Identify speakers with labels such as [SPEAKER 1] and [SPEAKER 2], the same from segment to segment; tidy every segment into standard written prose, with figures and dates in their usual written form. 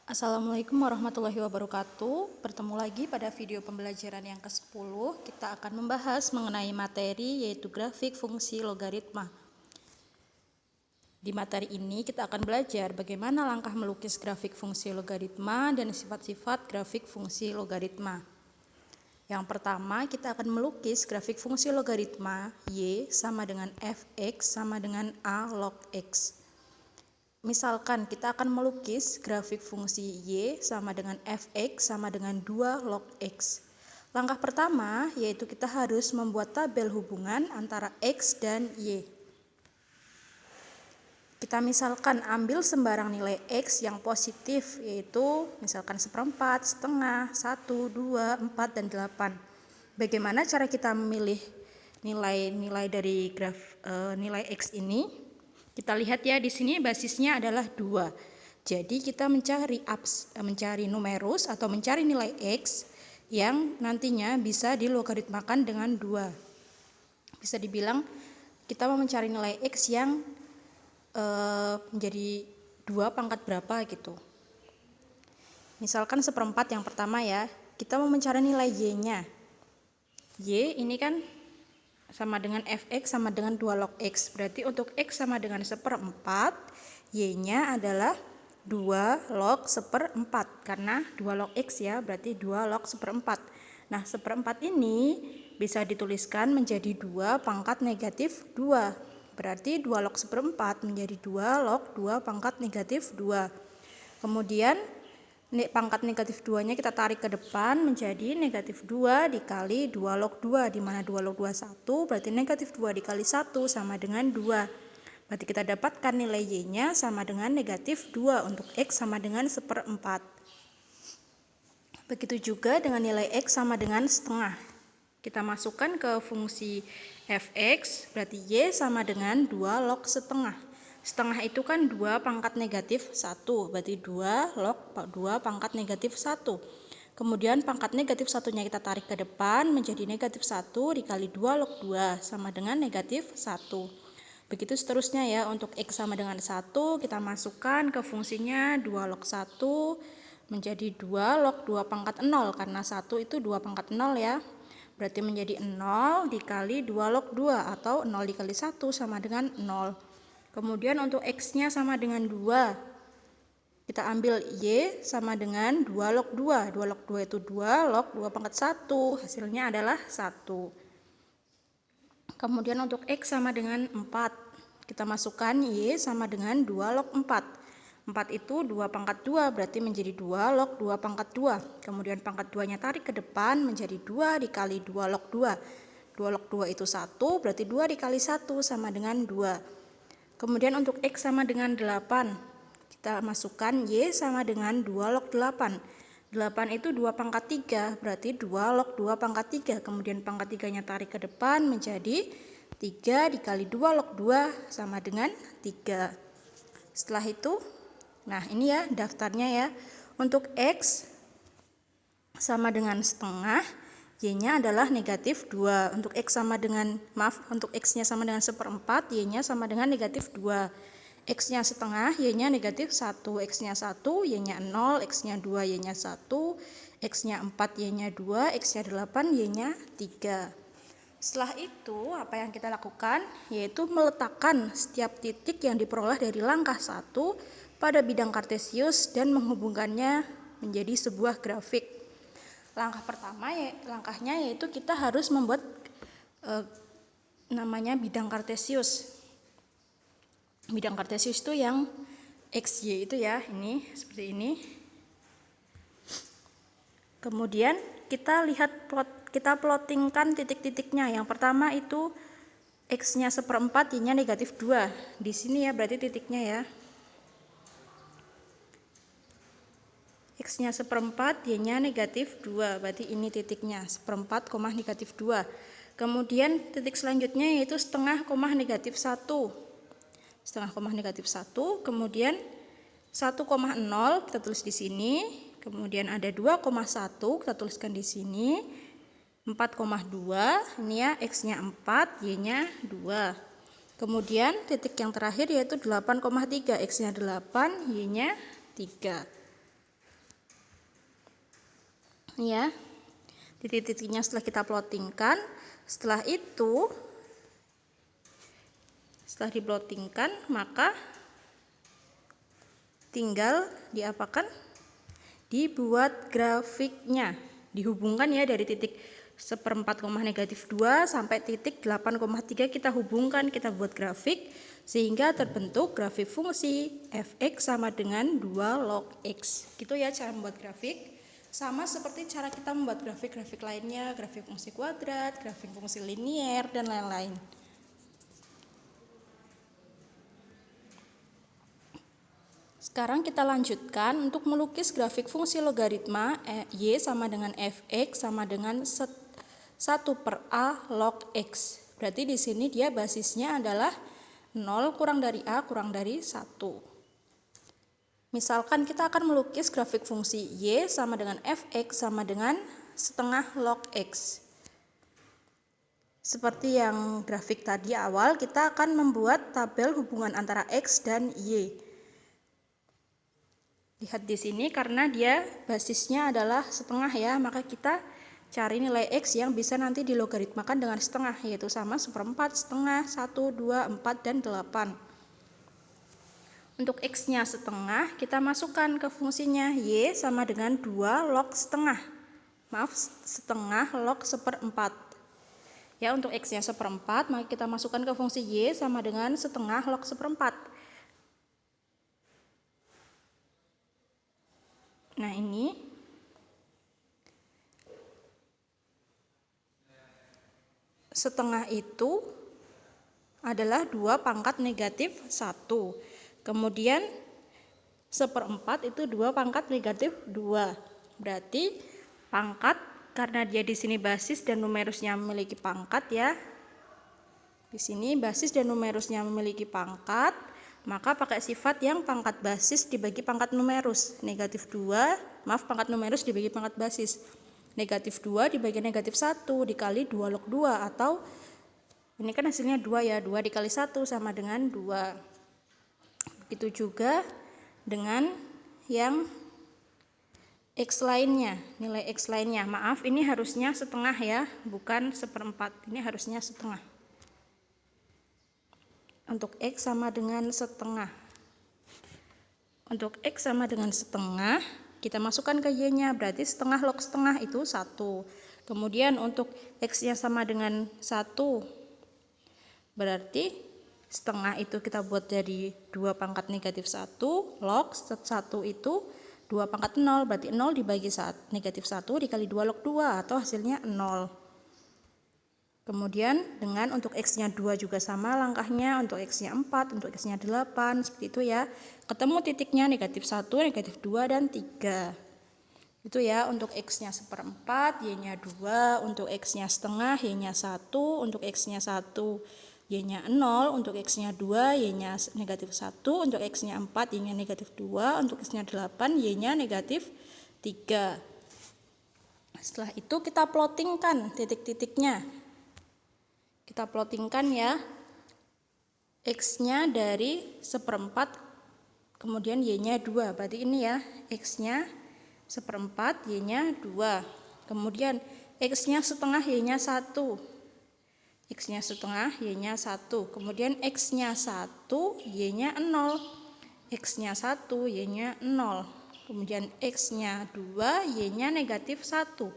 [SPEAKER 1] Assalamualaikum warahmatullahi wabarakatuh. Bertemu lagi pada video pembelajaran yang ke-10. Kita akan membahas mengenai materi yaitu grafik fungsi logaritma. Di materi ini kita akan belajar bagaimana langkah melukis grafik fungsi logaritma dan sifat-sifat grafik fungsi logaritma. Yang pertama, kita akan melukis grafik fungsi logaritma Y sama dengan Fx sama dengan A log X. Misalkan kita akan melukis grafik fungsi Y sama dengan Fx sama dengan 2 log X. Langkah pertama yaitu kita harus membuat tabel hubungan antara X dan Y. Kita misalkan ambil sembarang nilai X yang positif, yaitu misalkan 1/4, setengah, 1, 2, 4, dan 8. Bagaimana cara kita memilih nilai-nilai dari nilai X ini? Kita lihat ya, di sini basisnya adalah 2. Jadi kita mencari numerus atau mencari nilai X yang nantinya bisa dilogaritmakan dengan 2. Bisa dibilang kita mau mencari nilai X yang menjadi 2 pangkat berapa gitu. Misalkan 1/4 yang pertama ya, kita mau mencari nilai Y-nya. Y ini kan sama dengan Fx sama dengan 2 log X. Berarti untuk X sama dengan 1/4, Y-nya adalah 2 log 1/4. Karena 2 log X ya, berarti 2 log 1/4. Nah, 1/4 ini bisa dituliskan menjadi 2 pangkat negatif 2. Berarti 2 log 1/4 menjadi 2 log 2 pangkat negatif 2. Kemudian pangkat negatif 2-nya kita tarik ke depan menjadi negatif 2 dikali 2 log 2, di mana 2 log 2 1, berarti negatif 2 dikali 1 sama dengan 2. Berarti kita dapatkan nilai Y-nya sama dengan negatif 2 untuk X sama dengan 1/4. Begitu juga dengan nilai X sama dengan setengah. Kita masukkan ke fungsi Fx, berarti Y sama dengan 2 log setengah. Setengah itu kan 2 pangkat negatif 1, berarti 2 log 2 pangkat negatif 1. Kemudian pangkat negatif 1-nya kita tarik ke depan menjadi negatif 1 dikali 2 log 2 sama dengan negatif 1. Begitu seterusnya ya, untuk X sama dengan 1 kita masukkan ke fungsinya 2 log 1 menjadi 2 log 2 pangkat 0, karena 1 itu 2 pangkat 0 ya. Berarti menjadi 0 dikali 2 log 2 atau 0 dikali 1 sama dengan 0. Kemudian untuk X-nya sama dengan 2. Kita ambil Y sama dengan 2 log 2. 2 log 2 itu 2 log 2 pangkat 1. Hasilnya adalah 1. Kemudian untuk X sama dengan 4. Kita masukkan Y sama dengan 2 log 4. 4 itu 2 pangkat 2, berarti menjadi 2 log 2 pangkat 2. Kemudian pangkat 2-nya tarik ke depan menjadi 2 dikali 2 log 2. 2 log 2 itu 1, berarti 2 dikali 1 sama dengan 2. Kemudian untuk X sama dengan 8, kita masukkan Y sama dengan 2 log 8. 8 itu 2 pangkat 3, berarti 2 log 2 pangkat 3. Kemudian pangkat 3-nya tarik ke depan menjadi 3 dikali 2 log 2 sama dengan 3. Setelah itu, nah ini ya daftarnya ya. Untuk X sama dengan setengah, Y-nya adalah negatif 2. Untuk untuk X-nya sama dengan 1/4, Y-nya sama dengan negatif 2. X-nya setengah, Y-nya negatif 1. X-nya 1, Y-nya 0. X-nya 2, Y-nya 1. X-nya 4, Y-nya 2. X-nya 8, Y-nya 3. Setelah itu, apa yang kita lakukan? Yaitu meletakkan setiap titik yang diperoleh dari langkah 1 pada bidang kartesius dan menghubungkannya menjadi sebuah grafik. Langkahnya yaitu kita harus membuat namanya bidang kartesius. Bidang kartesius itu yang XY itu ya, ini seperti ini. Kemudian kita plottingkan titik-titiknya. Yang pertama itu X-nya 1/4, Y-nya negatif 2. Di sini ya berarti titiknya ya. X-nya 1/4, Y-nya negatif 2, berarti ini titiknya 1/4, negatif 2. Kemudian titik selanjutnya yaitu setengah, negatif 1. Setengah, negatif 1. Kemudian 1,0 kita tulis di sini. Kemudian ada 2,1 kita tuliskan di sini. 4,2, ini ya X-nya 4, Y-nya 2. Kemudian titik yang terakhir yaitu 8,3, X-nya 8, Y-nya 3. Ini ya, titik-titiknya setelah kita plottingkan. Setelah itu, setelah diplottingkan, maka tinggal diapakan? Dibuat grafiknya. Dihubungkan ya dari titik 1/4, -2 sampai titik 8,3 kita hubungkan, kita buat grafik sehingga terbentuk grafik fungsi f(x) sama dengan 2 log x. Gitu ya cara membuat grafik. Sama seperti cara kita membuat grafik-grafik lainnya, grafik fungsi kuadrat, grafik fungsi linier, dan lain-lain. Sekarang kita lanjutkan untuk melukis grafik fungsi logaritma y sama dengan f(x) sama dengan 1/a log x. Berarti di sini dia basisnya adalah 0 kurang dari a kurang dari 1. Misalkan kita akan melukis grafik fungsi y sama dengan f(x) sama dengan setengah log x. Seperti yang grafik tadi awal, kita akan membuat tabel hubungan antara x dan y. Lihat di sini karena dia basisnya adalah setengah ya, maka kita cari nilai x yang bisa nanti dilogaritmakan dengan setengah, yaitu sama 1/4, setengah, 1, 2, 4, dan 8. Untuk x-nya setengah, kita masukkan ke fungsinya y sama dengan 2 log setengah. Maaf, setengah log 1/4. Ya, untuk x-nya 1/4, maka kita masukkan ke fungsi y sama dengan setengah log 1/4. Nah, ini setengah itu adalah 2 pangkat negatif 1. Kemudian 1/4 itu 2 pangkat negatif 2. Berarti pangkat, karena dia di sini basis dan numerusnya memiliki pangkat ya. Di sini basis dan numerusnya memiliki pangkat, maka pakai sifat yang pangkat basis dibagi pangkat numerus. Negatif 2, maaf, pangkat numerus dibagi pangkat basis. Negatif 2 dibagi negatif 1 dikali 2 log 2, atau ini kan hasilnya 2 ya, 2 dikali 1 sama dengan 2. Begitu juga dengan yang x lainnya, nilai x lainnya. Maaf, ini harusnya setengah ya, bukan 1/4. Ini harusnya setengah. Untuk x sama dengan setengah. Untuk x sama dengan setengah, kita masukkan ke y-nya, berarti setengah log setengah itu 1. Kemudian untuk x-nya sama dengan 1, berarti setengah itu kita buat jadi 2 pangkat negatif 1, log 1 itu 2 pangkat 0, berarti 0 dibagi negatif 1 dikali 2 log 2, atau hasilnya 0. Kemudian dengan untuk x-nya 2 juga sama langkahnya, untuk x-nya 4, untuk x-nya 8, seperti itu ya. Ketemu titiknya negatif 1, negatif 2, dan 3. Itu ya untuk x-nya 1/4, y-nya 2, untuk x-nya setengah, y-nya 1, untuk x-nya 1, y-nya 0, untuk x-nya 2, y-nya negatif 1, untuk x-nya 4, y-nya negatif 2, untuk x-nya 8, y-nya negatif 3. Setelah itu kita plottingkan titik-titiknya. Kita plottingkan ya, x-nya dari 1/4, kemudian y-nya 2, berarti ini ya, x-nya 1/4, y-nya 2. Kemudian x-nya setengah, y-nya 1. X-nya setengah, y-nya 1. Kemudian x-nya 1, y-nya 0. X-nya 1, y-nya 0. Kemudian x-nya 2, y-nya negatif 1.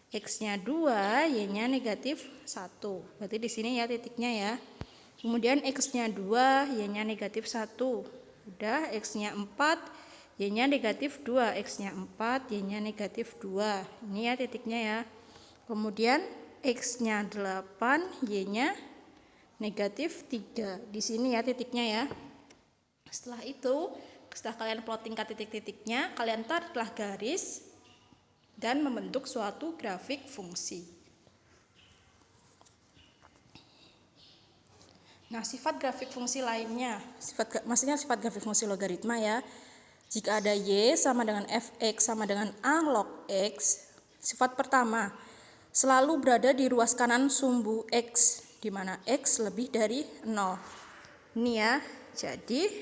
[SPEAKER 1] X-nya 2, y-nya negatif 1. Berarti di sini ya titiknya ya. Kemudian x-nya 2, y-nya negatif 1. Udah, x-nya 4, y-nya negatif 2. X-nya 4, y-nya negatif 2. Ini ya titiknya ya. Kemudian x-nya 8, y-nya negatif 3. Di sini ya titiknya ya. Setelah itu, setelah kalian plottingkan titik-titiknya, kalian tariklah garis dan membentuk suatu grafik fungsi. Nah, sifat grafik fungsi lainnya, maksudnya sifat grafik fungsi logaritma ya. Jika ada y sama dengan f(x) sama dengan a log x, sifat pertama, selalu berada di ruas kanan sumbu x, di mana x lebih dari 0. Ini ya, jadi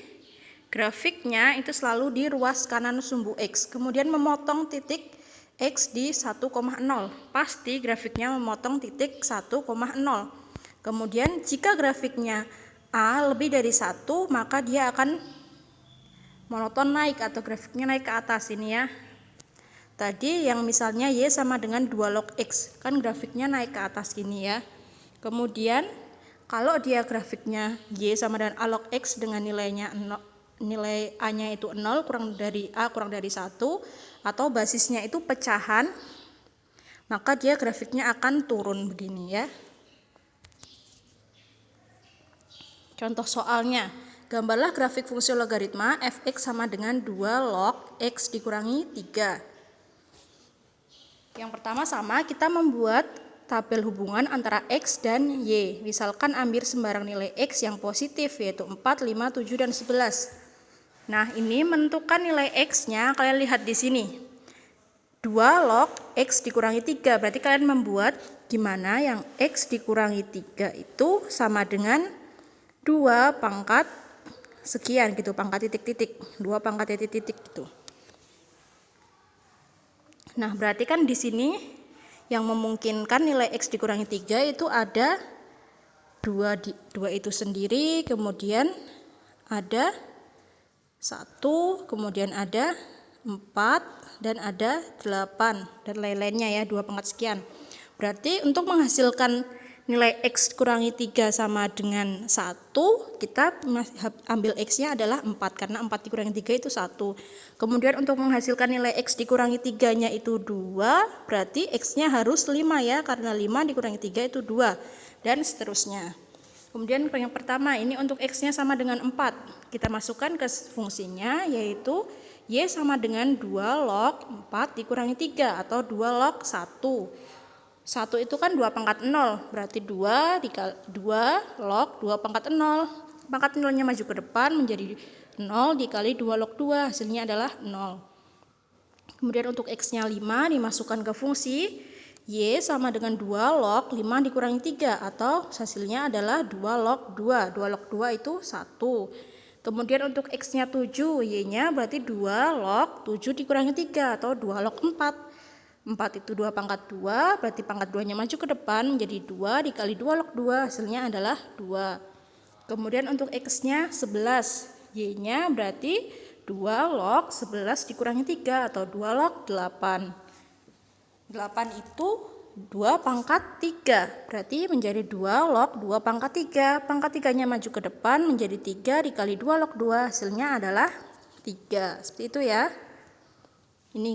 [SPEAKER 1] grafiknya itu selalu di ruas kanan sumbu x, kemudian memotong titik X di 1,0. Pasti grafiknya memotong titik 1,0. Kemudian jika grafiknya A lebih dari 1, maka dia akan monoton naik atau grafiknya naik ke atas ini ya. Tadi yang misalnya Y sama dengan 2 log X, kan grafiknya naik ke atas gini ya. Kemudian kalau dia grafiknya Y sama dengan A log X dengan nilainya 0, nilai A-nya itu 0 kurang dari A kurang dari 1, atau basisnya itu pecahan, maka dia grafiknya akan turun begini ya. Contoh soalnya, gambarlah grafik fungsi logaritma f(x) sama dengan 2 log X dikurangi 3. Yang pertama sama, kita membuat tabel hubungan antara X dan Y. Misalkan ambil sembarang nilai X yang positif, yaitu 4, 5, 7, dan 11. Nah, ini menentukan nilai X-nya, kalian lihat di sini. 2 log X dikurangi 3, berarti kalian membuat gimana yang X dikurangi 3 itu sama dengan 2 pangkat sekian gitu, pangkat titik-titik, 2 pangkat titik-titik gitu. Nah, berarti kan di sini yang memungkinkan nilai X dikurangi 3 itu ada 2 itu sendiri, kemudian ada 1, kemudian ada 4, dan ada 8, dan lain-lainnya ya, 2 pangkat sekian. Berarti untuk menghasilkan nilai X kurangi 3 sama dengan 1, kita ambil X-nya adalah 4, karena 4 dikurangi 3 itu 1. Kemudian untuk menghasilkan nilai X dikurangi 3-nya itu 2, berarti X-nya harus 5 ya, karena 5 dikurangi 3 itu 2, dan seterusnya. Kemudian yang pertama, ini untuk X-nya sama dengan 4. Kita masukkan ke fungsinya, yaitu Y sama dengan 2 log 4 dikurangi 3, atau 2 log 1. 1 itu kan 2 pangkat 0, berarti 2 log 2 pangkat 0. Pangkat 0-nya maju ke depan menjadi 0 dikali 2 log 2, hasilnya adalah 0. Kemudian untuk X-nya 5 dimasukkan ke fungsi, Y sama dengan 2 log 5 dikurangi 3, atau hasilnya adalah 2 log 2. 2 log 2 itu 1. Kemudian untuk X-nya 7, Y-nya berarti 2 log 7 dikurangi 3, atau 2 log 4. 4 itu 2 pangkat 2, berarti pangkat 2-nya maju ke depan menjadi 2 dikali 2 log 2, hasilnya adalah 2. Kemudian untuk X-nya 11, Y-nya berarti 2 log 11 dikurangi 3, atau 2 log 8. 8 itu 2 pangkat 3, berarti menjadi 2 log 2 pangkat 3. Pangkat 3-nya maju ke depan menjadi 3 dikali 2 log 2, hasilnya adalah 3. Seperti itu ya. Ini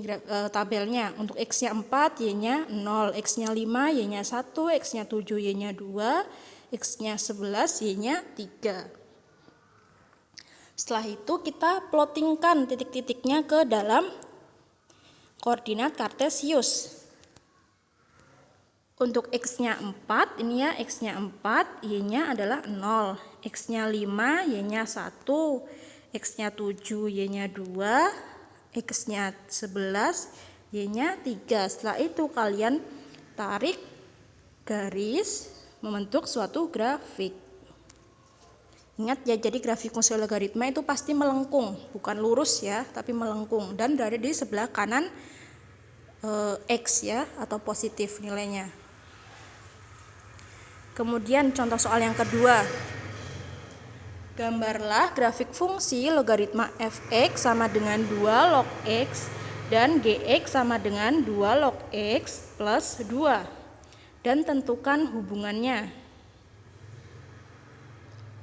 [SPEAKER 1] tabelnya. Untuk X-nya 4, Y-nya 0, X-nya 5, Y-nya 1, X-nya 7, Y-nya 2, X-nya 11, Y-nya 3. Setelah itu kita plottingkan titik-titiknya ke dalam koordinat kartesius. Untuk X-nya 4, ini ya, X-nya 4, Y-nya adalah 0, X-nya 5, Y-nya 1, X-nya 7, Y-nya 2, X-nya 11, Y-nya 3. Setelah itu kalian tarik garis membentuk suatu grafik. Ingat ya, jadi grafik fungsi logaritma itu pasti melengkung, bukan lurus ya, tapi melengkung, dan berada di sebelah kanan X ya, atau positif nilainya. Kemudian contoh soal yang kedua. Gambarlah grafik fungsi logaritma f(x) sama dengan 2 log x dan gx sama dengan 2 log x plus 2. Dan tentukan hubungannya.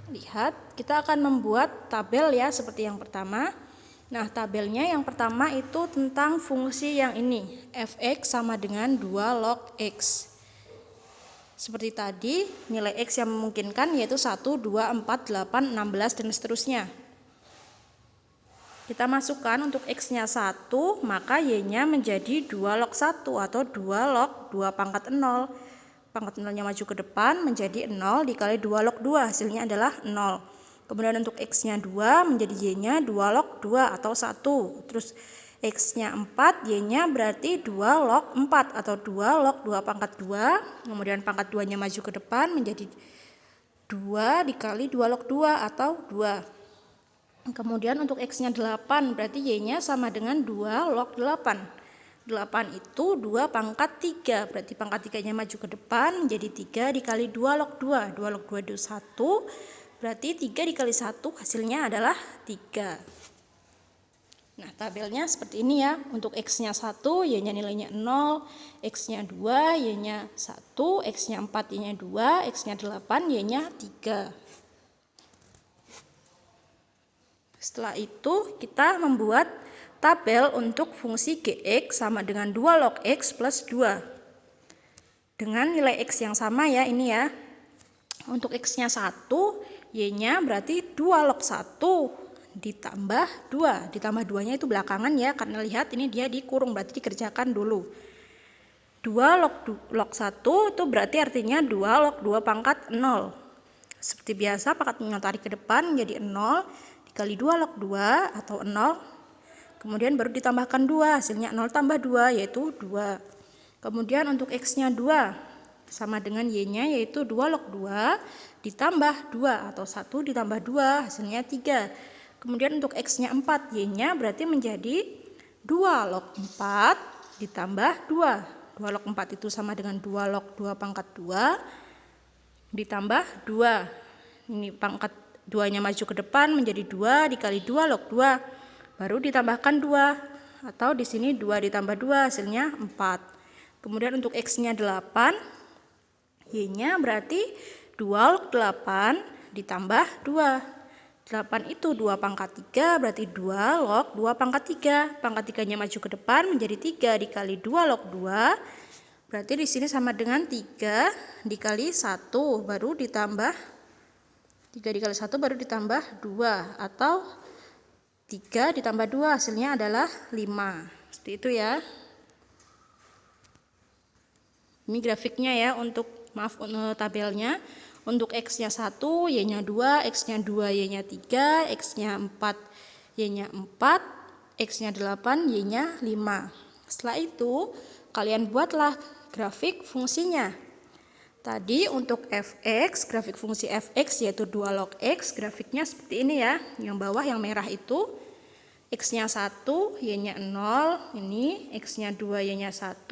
[SPEAKER 1] Lihat, kita akan membuat tabel ya, seperti yang pertama. Nah, tabelnya yang pertama itu tentang fungsi yang ini, f(x) sama dengan 2 log x. Seperti tadi, nilai X yang memungkinkan yaitu 1, 2, 4, 8, 16, dan seterusnya. Kita masukkan untuk X-nya 1, maka Y-nya menjadi 2 log 1 atau 2 log 2 pangkat 0. Pangkat 0-nya maju ke depan menjadi 0 dikali 2 log 2, hasilnya adalah 0. Kemudian untuk X-nya 2 menjadi Y-nya 2 log 2 atau 1. Terus X-nya 4, Y-nya berarti 2 log 4 atau 2 log 2 pangkat 2. Kemudian pangkat 2-nya maju ke depan menjadi 2 dikali 2 log 2 atau 2. Kemudian untuk X-nya 8, berarti Y-nya sama dengan 2 log 8. 8 itu 2 pangkat 3, berarti pangkat 3-nya maju ke depan menjadi 3 dikali 2 log 2. 2 log 2 itu 1, berarti 3 dikali 1 hasilnya adalah 3. Nah, tabelnya seperti ini ya. Untuk X-nya 1, Y-nya nilainya 0, X-nya 2, Y-nya 1, X-nya 4, Y-nya 2, X-nya 8, Y-nya 3. Setelah itu kita membuat tabel untuk fungsi Gx sama dengan 2 log X plus 2. Dengan nilai X yang sama ya ini ya. Untuk X-nya 1, Y-nya berarti 2 log 1 ditambah 2. Ditambah 2-nya itu belakangan ya, karena lihat ini dia dikurung, berarti dikerjakan dulu. 2 log 1 itu berarti artinya 2 log 2 pangkat 0. Seperti biasa pangkatnya tarik ke depan menjadi 0 dikali 2 log 2 atau 0. Kemudian baru ditambahkan 2, hasilnya 0 tambah 2 yaitu 2. Kemudian untuk X-nya 2 sama dengan Y-nya yaitu 2 log 2 ditambah 2 atau 1 ditambah 2 hasilnya 3. Kemudian untuk X-nya 4, Y-nya berarti menjadi 2 log 4 ditambah 2. 2 log 4 itu sama dengan 2 log 2 pangkat 2 ditambah 2. Ini pangkat 2-nya maju ke depan menjadi 2 dikali 2 log 2. Baru ditambahkan 2, atau di sini 2 ditambah 2 hasilnya 4. Kemudian untuk X-nya 8, Y-nya berarti 2 log 8 ditambah 2. 8 itu 2 pangkat 3, berarti 2 log 2 pangkat 3. Pangkat 3-nya maju ke depan menjadi 3 dikali 2 log 2. Berarti di sini sama dengan 3 dikali 1, baru ditambah 3 dikali 1 baru ditambah 2, atau 3 ditambah 2 hasilnya adalah 5. Seperti itu ya. Ini grafiknya ya untuk tabelnya. Untuk X-nya 1, Y-nya 2, X-nya 2, Y-nya 3, X-nya 4, Y-nya 4, X-nya 8, Y-nya 5. Setelah itu kalian buatlah grafik fungsinya. Tadi untuk fx, grafik fungsi fx yaitu 2 log x, grafiknya seperti ini ya. Yang bawah yang merah itu x-nya 1, y-nya 0, ini x-nya 2, y-nya 1,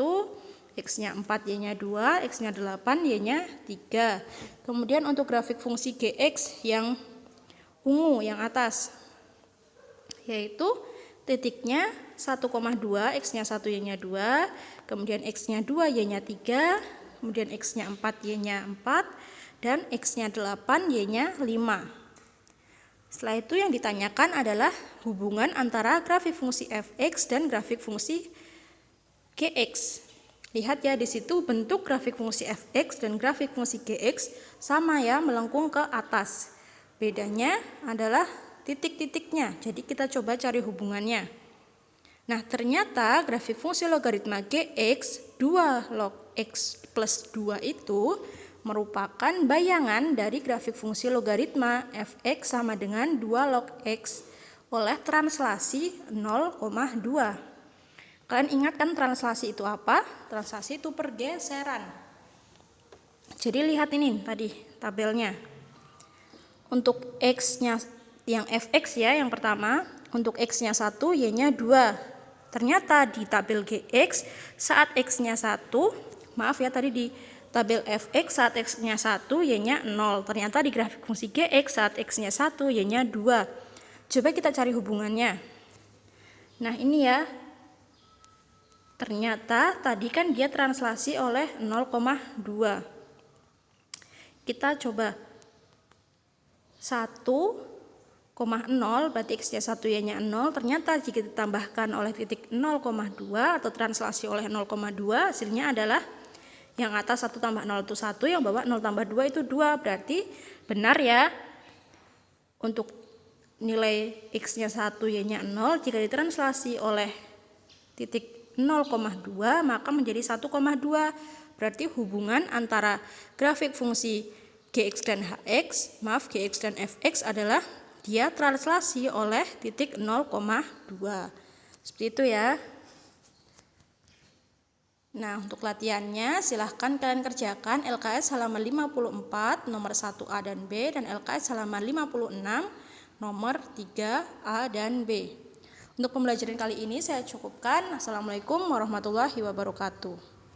[SPEAKER 1] x-nya 4, y-nya 2, x-nya 8, y-nya 3. Kemudian untuk grafik fungsi gx yang ungu yang atas, yaitu titiknya 1,2, x-nya 1, y-nya 2, kemudian x-nya 2, y-nya 3, kemudian X-nya 4, Y-nya 4, dan X-nya 8, Y-nya 5. Setelah itu yang ditanyakan adalah hubungan antara grafik fungsi fx dan grafik fungsi gx. Lihat ya di situ bentuk grafik fungsi fx dan grafik fungsi gx sama ya, melengkung ke atas. Bedanya adalah titik-titiknya. Jadi kita coba cari hubungannya. Nah, ternyata grafik fungsi logaritma gx 2 log x plus 2 itu merupakan bayangan dari grafik fungsi logaritma fx sama dengan 2 log x oleh translasi 0,2. Kalian ingat kan translasi itu apa? Translasi itu pergeseran. Jadi lihat ini tadi tabelnya. Untuk x-nya yang fx ya yang pertama, untuk x-nya 1, y-nya 2. Ternyata di tabel gx saat x-nya 1, maaf ya tadi di tabel fx saat x-nya 1, y-nya 0. Ternyata di grafik fungsi gx saat x-nya 1, y-nya 2. Coba kita cari hubungannya. Nah ini ya, ternyata tadi kan dia translasi oleh 0,2. Kita coba 1,0 berarti x-nya 1, y-nya 0. Ternyata jika ditambahkan oleh titik 0,2 atau translasi oleh 0,2, hasilnya adalah yang atas 1 tambah 0 itu 1, yang bawah 0 tambah 2 itu 2. Berarti benar ya, untuk nilai x-nya 1, y-nya 0 jika ditranslasi oleh titik 0,2 maka menjadi 1,2. Berarti hubungan antara grafik fungsi gx dan hx, gx dan fx adalah dia translasi oleh titik 0,2. Seperti itu ya. Nah, untuk latihannya silahkan kalian kerjakan LKS halaman 54 nomor 1A dan B dan LKS halaman 56 nomor 3A dan B. Untuk pembelajaran kali ini saya cukupkan. Assalamualaikum warahmatullahi wabarakatuh.